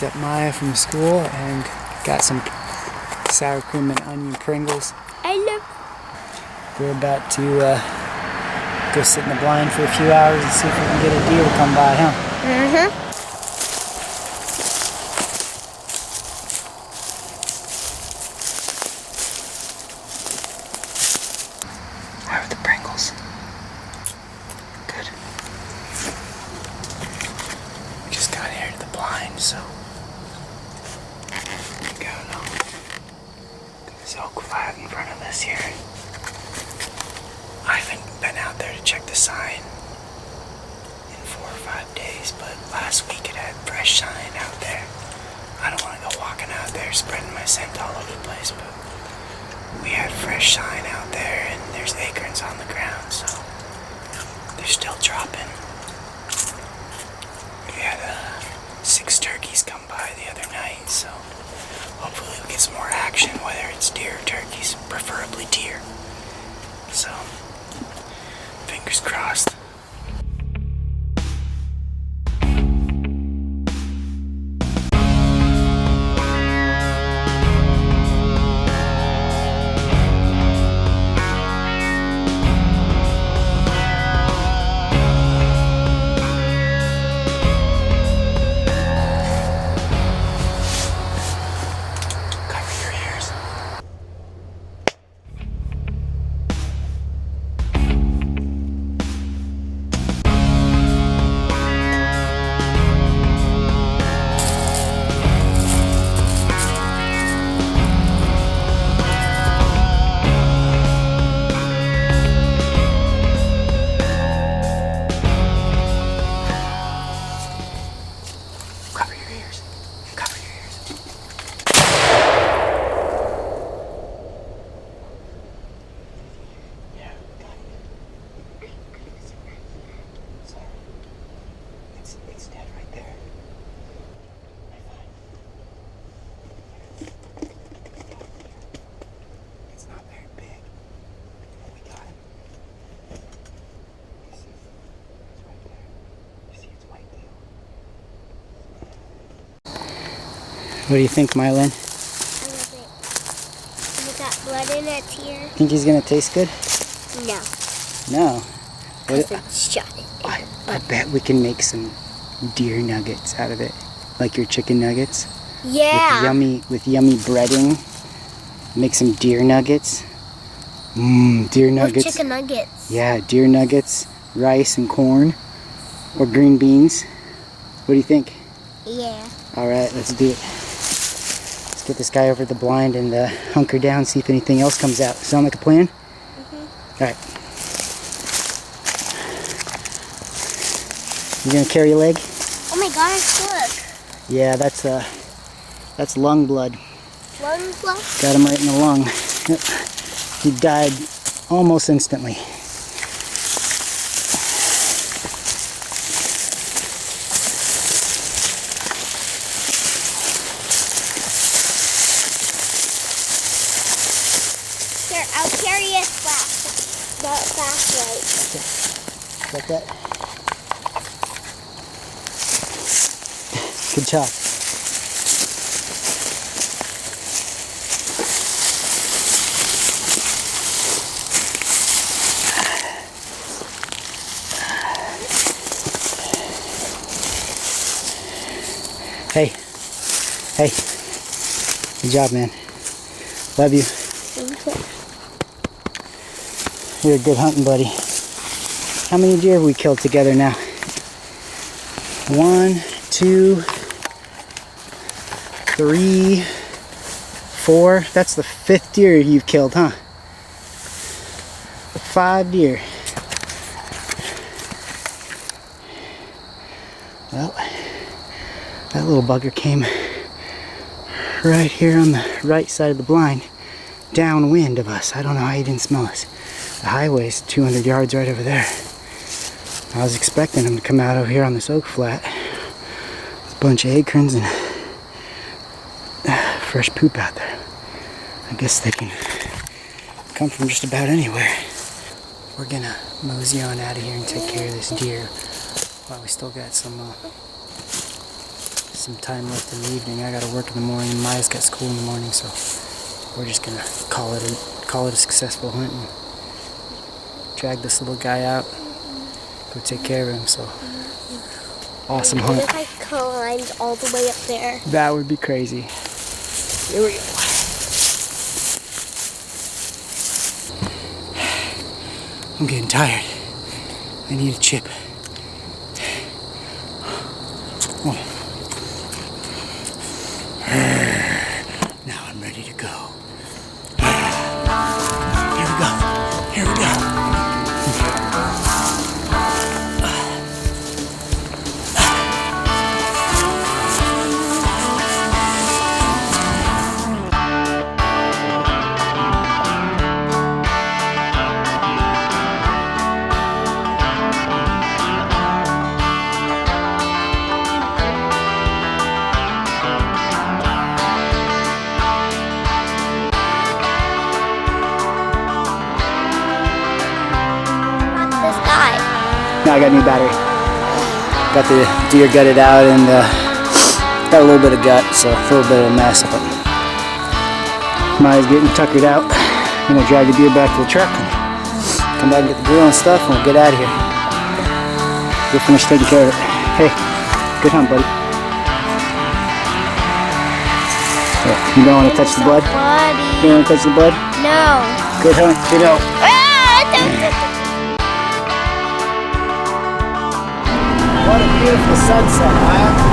up Maya from school and got some sour cream and onion Pringles. I love. We're about to go sit in the blind for a few hours and see if we can get a deer to come by, huh? Mm-hmm. How are the Pringles? Good. We just got here to the blind, so go along. There's oak flat in front of us here. I haven't been out there to check the sign in 4 or 5 days, but last week it had fresh sign out there. I don't want to go walking out there spreading my scent all over the place, but we had fresh sign out there, and there's acorns on the ground, so they're still dropping. We had 6 turkeys come by the other night, so hopefully we'll get some more action, whether it's deer or turkeys, preferably deer. So, fingers crossed. It's dead right there. It's not very big, but we got him. You see, it's right there. You see its white tail. What do you think, Mylin? I love it. We got blood in its here. Think he's gonna taste good? No. No. Because it's shot it. I bet we can make some deer nuggets out of it, like your chicken nuggets. Yeah. With yummy breading. Make some deer nuggets. Deer nuggets. Chicken nuggets. Yeah, deer nuggets, rice and corn, or green beans. What do you think? Yeah. All right, let's do it. Let's get this guy over the blind and hunker down, see if anything else comes out. Sound like a plan? All right. You gonna carry a leg? Oh my gosh, look. Yeah, that's lung blood. Lung blood? Got him right in the lung. Yep. He died almost instantly. Here, I'll carry it fast. Not fast, right? Like that. Good job. Hey. Hey. Good job, man. Love you. You're a good hunting buddy. How many deer have we killed together now? 1, 2, 3, 4. That's the 5th deer you've killed, huh? 5 deer. Well, that little bugger came right here on the right side of the blind, downwind of us. I don't know how he didn't smell us. The highway's 200 yards right over there. I was expecting him to come out over here on this oak flat. There's a bunch of acorns and fresh poop out there. I guess they can come from just about anywhere. We're gonna mosey on out of here and take care of this deer while we still got some some time left in the evening. I gotta work in the morning, and Maya's got school in the morning, so we're just gonna call it a successful hunt and drag this little guy out, go take care of him. So awesome hunt. What if I climbed all the way up there? That would be crazy. Here we go. I'm getting tired. I need a chip. Oh. Now I'm ready to go. Here we go. Here we go. This guy. Now I got a new battery. Got the deer gutted out and got a little bit of gut, so a little bit of a mess. But Maya's getting tuckered out. I'm gonna drag the deer back to the truck and come back and get the grill and stuff, and we'll get out of here. We'll finish taking care of it. Hey, good hunt, buddy. Yeah, you don't want to touch the blood? You don't want to touch the blood? No. Good hunt. Good hunt. What a beautiful sunset, Maya.